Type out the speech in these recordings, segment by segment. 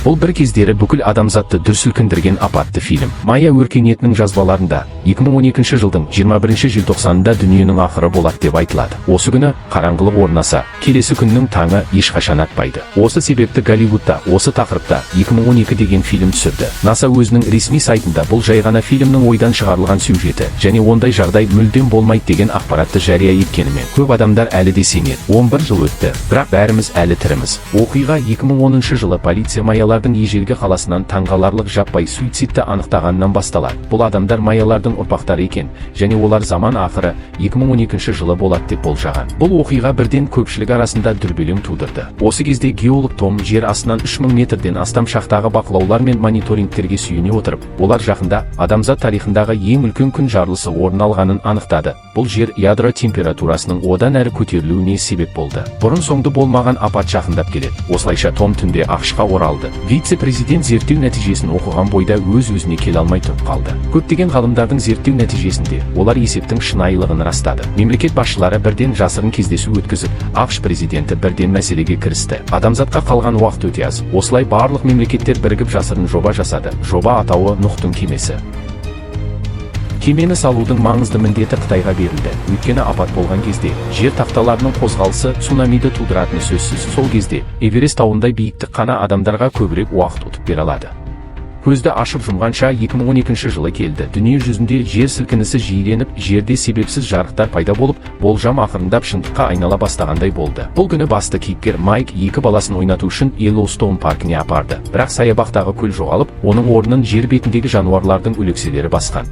Бұл бір кездері бүкіл адамзатты дүр сілкіндірген апатты фильм. Майя өркениетінің жазбаларында 2012 жылдың 21 желтоқсанында дүниенің ақыры болады деп айтылады. Осы күні қараңғылық орнаса, келесі күннің таңы ешқашан атпайды. Осы себепті Голливудта осы тақырыпта 2012 деген фильм түсірді. NASA өзінің ресми сайтында бұл жай ғана фильмнің ойдан шығарылған сюжеті және ондай жағдай мүлдем болмайды деген ақпаратты жария еткенімен көп адамдар әлі де сенеді. 11 жыл өтті, бірақ бәріміз әлі тіріміз. Оқиға 2010 жылы полиция майялардың ежелгі қаласынан таңғаларлық жаппай суицидті анықтағаннан басталады. Бұл адамдар майялардың ұрпақтары екен және олар заман ақыры 2012 жылы болады деп болжаған. Бұл оқиға бірден көпшілік арасында дүрбелең тудырды. Осы кезде геолог Том жер астынан 3000 метрден астам шахтадағы бақылаулар мен мониторингтерге сүйене отырып, олар жақында адамзат тарихындағы ең үлкен күн жарылысы орын алғанын анықтады. Бұл жер ядро температурасының одан әрі көтерілуіне себеп болды. Бұрын-соңды болмаған апат жақындап келеді. Осылайша Том түнде ақшқа оралды. Вице-президент зерттеу нәтижесін оқыған бойда өз-өзіне келе алмай тұрып қалды. Көптеген ғалымдардың зерттеу нәтижесінде олар есептің шынайылығын растады. Мемлекет басшылары бірден жасырын кездесу өткізіп, ақш президенті бірден мәселеге кірісті. Адамзатқа қалған уақыт өте аз. Осылай барлық мемлекеттер бірігіп жасырын жоба жасады. Жоба атауы Нұхтың кемесі. Кемені салудың маңызды міндеті Қытайға берілді. Өйткені апат болған кезде жер тақталарының қозғалысы цунамиді тудыратыны сөзсіз. Сол кезде Эверест тауындай биіктік қана адамдарға көбірек уақыт ұтып бере алады. Көзді ашып жұмғанша 2012 жылы келді. Дүние жүзінде жер сілкінісі жиіленіп, жерде себепсіз жарықтар пайда болып, болжам ақырындап шындыққа айнала бастағандай болды. Бұл күні басты кейіпкер Майк екі баласын ойнату үшін Йеллоустоун паркіне апарды. Бірақ саябақтағы көл жоғалып, оның орнын жер бетіндегі жануарлардың өлекселері басқан.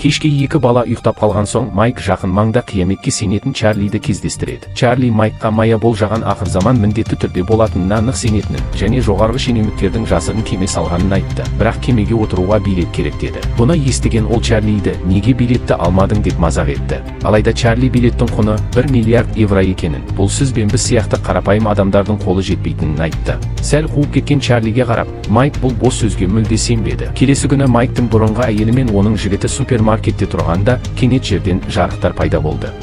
Кешке екі бала ұйықтап қалған соң Майк жақын маңда қияметке сенетін Чарлиді кездестіреді. Чарли Майкқа Майя болжаған ақырзаман міндетті түрде болатынына нық сенетінін және жоғарғы шенеуніктердің жасырын кеме салғанын айтты. Бірақ кемеге отыруға билет керек деді. Бұны естіген ол Чарлиді неге билетті алмадың деп мазақ етті. Алайда Чарли билеттің құны 1 миллиард евро екенін, бұл сөзбен біз сияқты қарапайым адамдардың қолы жетпейтінін айтты. Сәл қуып кеткен Чарлиге қарап, Майк бұл бос сөзге мүлде сенбеді. Келесі күні Майктың бұрынғы әйелі мен оның жігіті супермаркетте тұрғанда кенет жерден жарықтар пайда болды.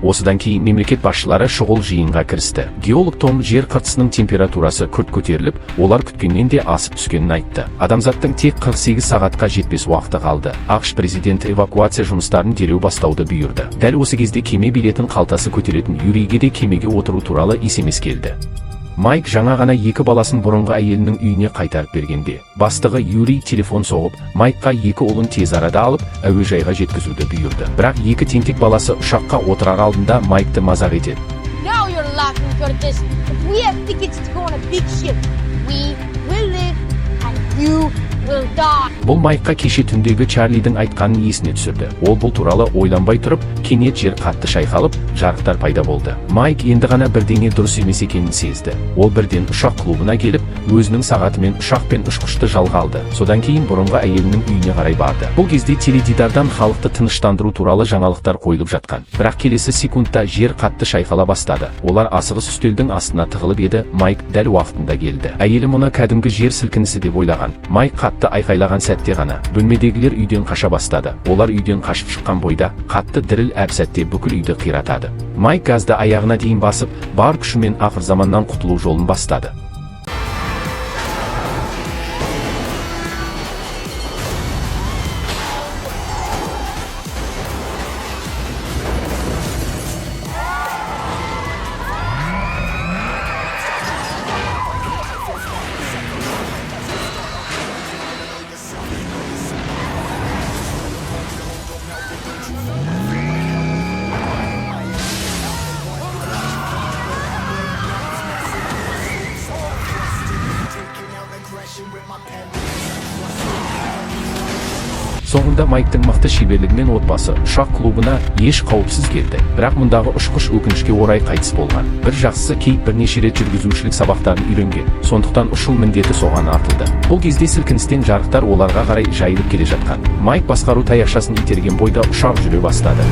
Осыдан кейін мемлекет басшылары шұғыл жиынға кірісті. Геолог Том жер қыртысының температурасы күрт көтеріліп, олар күткеннен де асып түскенін айтты. Адамзаттың тек 48 сағатқа жетпес уақыты қалды. ақш президенті эвакуация жұмыстарын дереу бастауды бұйырды. Дәл осы кезде кеме билетін қалтасы көтеретін Юрийге де кемеге отыру туралы SMS келді. Майк жаңа ғана екі баласын бұрынғы әйелінің үйіне қайтарып бергенде, бастығы Юрий телефон соғып, Майкқа екі ұлын тез арада алып, әуежайға жеткізуді бұйырды. Бірақ екі тентек баласы ұшаққа отырар алдында Майкты мазақ етеді. Бұл Майкқа кеше түндегі Чарлидің айтқанын есіне түсірді. Ол бұл туралы ойланбай тұрып, кенет жер қатты шайқалып, жарықтар пайда болды. Майк енді ғана бірдеңе дұрыс емес екенін сезді. Ол бірден ұшақ клубына келіп, өзінің сағатымен ұшақ пен ұшқышты жалға алды. Содан кейін бұрынғы әйелінің үйіне қарай барды. Бұл кезде теледидардан халықты тыныштандыру туралы жаңалықтар қойылып жатқан. Бірақ келесі секундта жер қатты шайқала бастады. Олар асығыс үстелдің астына тығылып еді, Майк дәл уақытында келді. Әйелі мұны кәдімгі жер сілкінісі деп ойлаған. Майк қатты айқайлаған сәтте ғана бөлмедегілер үйден қаша бастады. Олар үйден қашып шыққан бойда қатты діріл әп сәтте бүкіл үйді қиратады. Майк газды аяғына дейін басып, бар күшімен ақырзаманнан құтылу жолын бастады. Соңында Майктың мықты шеберлігімен отбасы ұшақ клубына еш қауіпсіз келді. Бірақ мұндағы ұшқыш өкінішке орай қайтыс болған. Бір жақсысы Кейт бірнеше рет жүргізушілік сабақтарын үйренген. Сондықтан ұшу міндеті соған артылды. Бұл кезде сілкіністен жарықтар оларға қарай жайылып келе жатқан. Майк басқару таяқшасын итерген бойда ұшақ жүре бастады.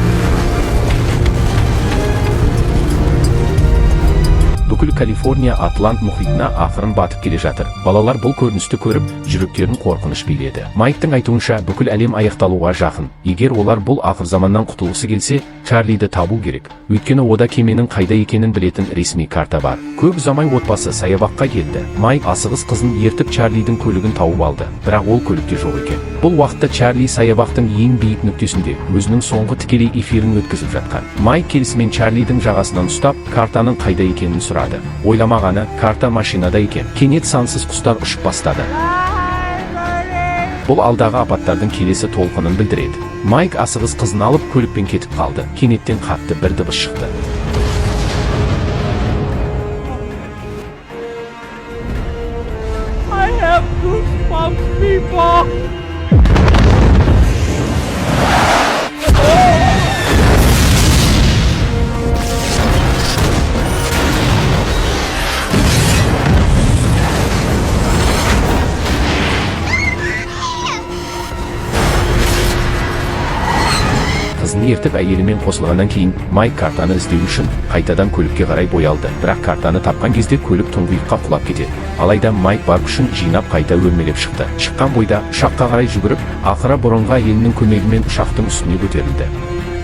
Бүкіл Калифорния Атлант мұхитына ақырын батып келе жатыр. Балалар бұл көріністі көріп, жүректерін қорқыныш биледі. Майктың айтуынша, бүкіл әлем аяқталуға жақын. Егер олар бұл ақырзаманнан құтылғысы келсе, Чарлиді табу керек. Өйткені ода кеменің қайда екенін білетін ресми карта бар. Көп ұзамай отбасы саябаққа келді. Майк асығыс қызын ертіп Чарлидің көлігін тауып алды, бірақ ол көлікте жоқ екен. Бұл уақытта Чарли саябақтың ең биік нүктесінде өзінің соңғы тікелей эфирін өткізіп жатқан. Майк келісімен Чарлидің жағасынан ұстап, картаның қайда екенін сұрады. Ойламағаны, карта машинада екен. Кенет сансыз құстар ұшып бастады. Бұл алдағы апаттардың келесі толқынын білдіреді. Майк асығыс қызын алып көлікпен кетіп қалды. Кенеттен қатты бір дыбыс шықты. I have goosebumps, people. Қызын ертіп әйелімен қосылғаннан кейін Майк картаны іздеу үшін қайтадан көлікке қарай бой алды. Бірақ картаны тапқан кезде көлік тұңғиыққа құлап кетеді. Алайда Майк бар күшін жинап қайта өрмелеп шықты. Шыққан бойда ұшаққа қарай жүгіріп, ақыры бұрынғы әйелінің көмегімен ұшақтың үстіне көтерілді.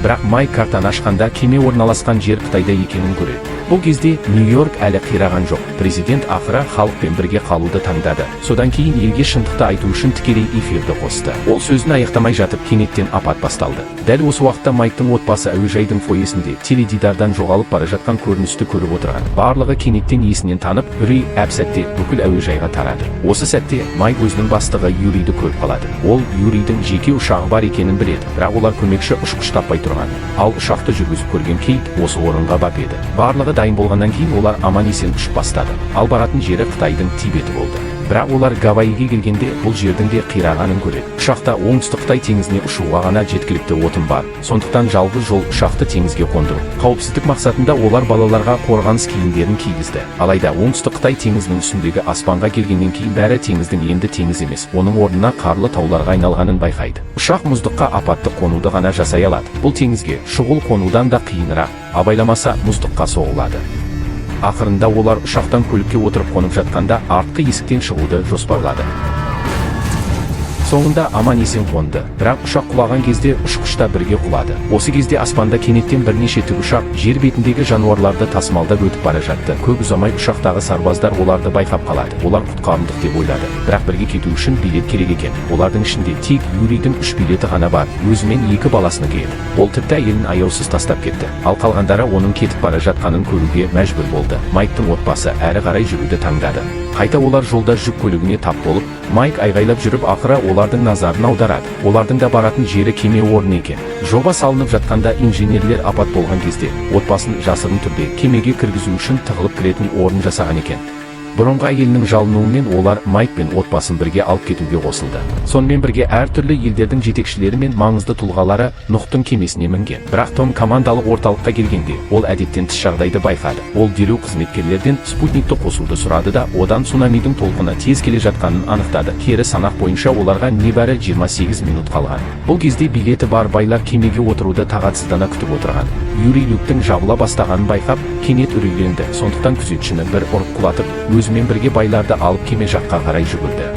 Бірақ Майк картаны ашқанда кеме орналасқан жер Қытайда екенін көреді. Бұл кезде Нью-Йорк әлі қираған жоқ. Президент ақыры халықпен бірге қалуды таңдады. Содан кейін елге шындықты айту үшін тікелей эфирді қосты. Ол сөзін аяқтамай жатып, кенеттен апат басталды. Дәл осы уақытта Майктың отбасы әуежайдың фойесінде теледидардан жоғалып бара жатқан көріністі көріп отырған. Барлығы кенеттен есінен танып, үрей әп-сәтте бүкіл әуежайға тарады. Осы сәтте Майк өзінің бастығы Юрийді көріп қалады. Ол Юрийдің жеке ұшағы бар екенін біледі, бірақ олар көмекші ұшқыш таппай тұрған. Ал ұшақты жүргізіп көрген Кейт осы орынға барып еді. Барлығы дайын болғаннан кейін олар аман-есен ұшып бастады. Ал баратын жері Қытайдың Тибеті болды. Бірақ олар Гавайиге келгенде бұл жердің де қирағанын көреді. Ұшақта оңтүстік Қытай теңізіне ұшуға ғана жеткілікті отын бар. Сондықтан жалғыз жол ұшақты теңізге қондыру. Қауіпсіздік мақсатында олар балаларға қорғаныс киімдерін кигізді. Алайда оңтүстік Қытай теңізінің үстіндегі аспанға келгеннен кейін бәрі теңіздің енді теңіз емес, оның орнына қарлы тауларға айналғанын байқайды. Ұшақ мұздыққа апатты қонуды ғана жасай алады. Бұл теңізге шұғыл қонудан да қиынырақ, абайламаса мұздыққа соғылады. Ақырында олар ұшақтан көлікке отырып қонып жатқанда артқы есіктен шығуды жоспарлады. Соңында аман-есен қонды, бірақ ұшақ құлаған кезде ұшқышта бірге құлады. Осы кезде аспанда кенеттен бірнеше тікұшақ жер бетіндегі жануарларды тасымалдап өтіп бара жатты. Көп ұзамай ұшақтағы сарбаздар оларды байқап қалады. Олар құтқарылдық деп ойлады, бірақ бірге кету үшін билет керек екен. Олардың ішінде тек Юрийдің 3 билеті ғана бар, өзімен 2 баласының еді. Ол тіпті әйелін аяусыз тастап кетті. Ал қалғандары оның кетіп бара жатқанын көруге мәжбүр болды. Майктың отбасы әрі қарай жүруді таңдады. Қайта олар жолда жүк көлігіне тап болып, Майк айғайлап жүріп ақыры олардың назарын аударады. Олардың да баратын жері кеме орны екен. Жоба салынып жатқанда инженерлер апат болған кезде отбасын жасырын түрде кемеге кіргізу үшін тығылып кіретін орын жасаған екен. Бұрынғы әйелінің жалынуымен олар Майк пен отбасын бірге алып кетуге қосылды. Сонымен бірге әртүрлі елдердің жетекшілері мен маңызды тұлғалары Нұхтың кемесіне мінген. Бірақ Том командалық орталыққа келгенде ол әдеттен тыс жағдайды байқады. Ол дереу қызметкерлерден спутникті қосуды сұрады да одан цунамидің толқыны тез келе жатқанын анықтады. Кері санақ бойынша оларға небәрі 28 минут қалған. Бұл кезде билеті бар байлар кемеге отыруды тағатсыздана күтіп отырған. Юрий люктің жабыла бастағанын байқап, кенет үрейленді. Сондықтан күзетшіні бір ұрып құлатып, өзімен бірге байларды алып кеме жаққа қарай жүгірді.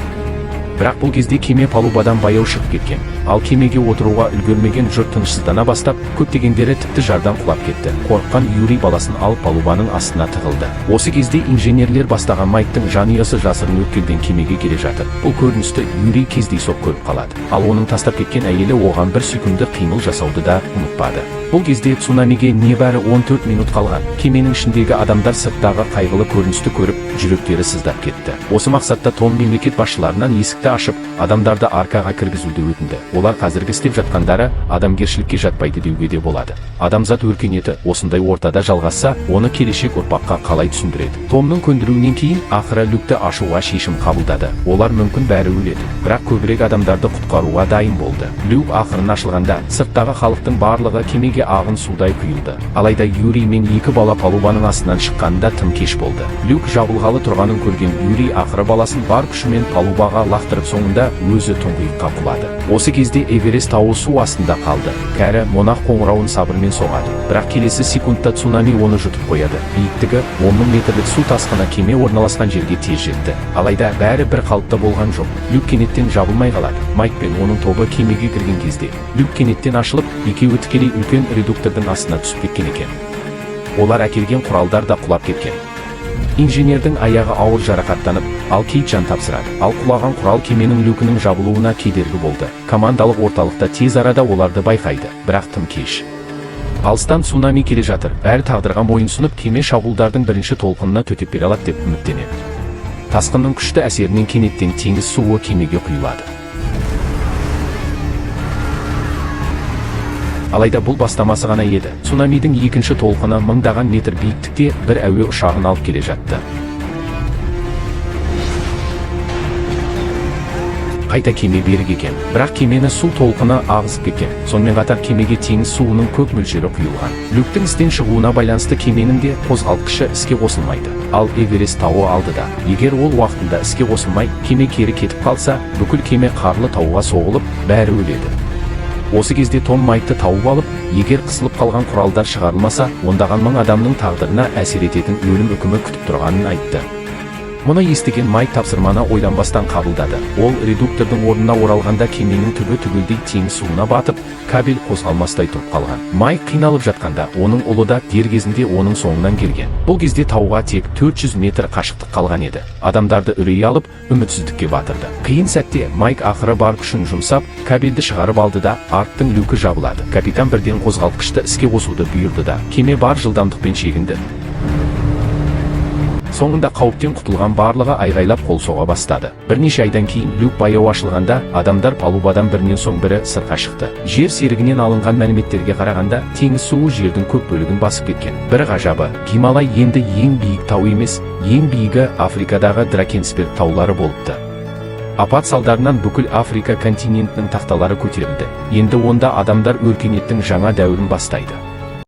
Бірақ бұл кезде кеме палубадан баяу шығып кеткен. Ал кемеге отыруға үлгермеген жұрт тынышсыздана бастап, көптегендері тіпті жардан құлап кетті. Қорыққан Юрий баласын алып палубаның астына тығылды. Осы кезде инженерлер бастаған Майктың жанұясы жасырын өткелден кемеге келе жатыр. Бұл көріністі Юрий кездейсоқ көріп қалады. Ал оның тастап кеткен әйелі оған бір секундты қимыл жасауды да ұмытпады. Бұл кезде цунамиге небәрі 14 минут қалған. Кеменің ішіндегі адамдар сырттағы қайғылы көріністі көріп, жүректері сыздап кетті. Осы мақсатта Том мемлекет басшыларынан есікті ашып, адамдарды аркаға кіргізуді өтінді. Олар қазіргі істеп жатқандары адамгершілікке жатпайды деуге де болады. Адамзат өркениеті осындай ортада жалғасса, оны келешек ұрпаққа қалай түсіндіреді. Томның көндіруінен кейін ақыры люкті ашуға шешім қабылдады. Олар мүмкін бәрі өледі, бірақ көбірек адамдарды құтқаруға дайын болды. Люк ақырын ашылғанда, сырттағы халықтың барлығы кемеге ағын судай құйылды. Алайда Юрий мен 2 бала палубаның астынан шыққанда тым кеш болды. Люк жабылғалы тұрғанын көрген Юрий ақыры баласын бар күшімен палубаға лақтырып жатырып соңында өзі тұңғиыққа құлады. Осы кезде Эверест тауы су астында қалды. Кәрі монах қоңырауын сабырмен соғады. Бірақ келесі секундта цунами оны жұтып қояды. Биіктігі 10.000 метрлік су тасқыны кеме орналасқан жерге тез жетті. Алайда бәрі бір қалыпта болған жоқ. Люк кенеттен жабылмай қалады. Майк пен оның тобы кемеге кірген кезде люк кенеттен ашылып, екеуі тікелей үлкен редуктордың астына түсіп кеткен екен. Олар әкелген құралдар да құлап кеткен. Инженердің аяғы ауыр жарақаттанып, ал Кейт жан тапсырады. Ал құлаған құрал кеменің люкінің жабылуына кедергі болды. Командалық орталықта тез арада оларды байқайды, бірақ тым кеш. Алыстан цунами келе жатыр. Бәрі тағдырға мойынсұнып, кеме шабуылдардың бірінші толқынына төтеп бере алады деп үміттенеді. Тасқынның күшті әсерінен кенеттен теңіз суы кемеге құйылады. Алайда бұл бастамасы ғана еді. Цунамидің екінші толқыны мыңдаған метр биіктікте бір әуе ұшағын алып келе жатты. Қайта кеме берік екен, бірақ кемені су толқыны ағызып кеткен. Сонымен қатар кемеге теңіз суының көп мөлшері құйылған. Люктің істен шығуына байланысты кеменің де қозғалтқышы іске қосылмайды. Ал Эверест тауы алдыда. Егер ол уақытында іске қосылмай, кеме кері кетіп қалса, бүкіл кеме қарлы тауға соғылып, бәрі өледі. Осы кезде Том Майкты тауып алып, егер қысылып қалған құралдар шығарылмаса, ондаған мың адамның тағдырына әсер ететін өлім үкімі күтіп тұрғанын айтты. Мұны естіген Майк тапсырманы ойланбастан қабылдады. Ол редуктордың орнына оралғанда кеменің түбі түгелдей теңіз суына батып, кабель қозғалмастай тұрып қалған. Майк қиналып жатқанда, оның ұлы да дер кезінде оның соңынан келген. Бұл кезде тауға тек 400 метр қашықтық қалған еді. Адамдарды үрей алып, үмітсіздікке батырды. Қиын сәтте Майк ақыры бар күшін жұмсап, кабельді шығарып алды да, арттың люкі жабылады. Капитан бірден қозғалтқышты іске қосуды бұйырды да, кеме бар жылдамдықпен шегінді. Соңында қауіптен құтылған барлығы айғайлап қол соға бастады. Бірнеше айдан кейін люк баяу ашылғанда, адамдар палубадан бірінен соң бірі сыртқа шықты. Жер серігінен алынған мәліметтерге қарағанда, теңіз суы жердің көп бөлігін басып кеткен. Бір ғажабы, Гималай енді ең биік тау емес, ең биігі Африкадағы Дракенсберг таулары болыпты. Апат салдарынан бүкіл Африка континентінің тақталары көтерілді. Енді онда адамдар өркениеттің жаңа дәуірін бастайды.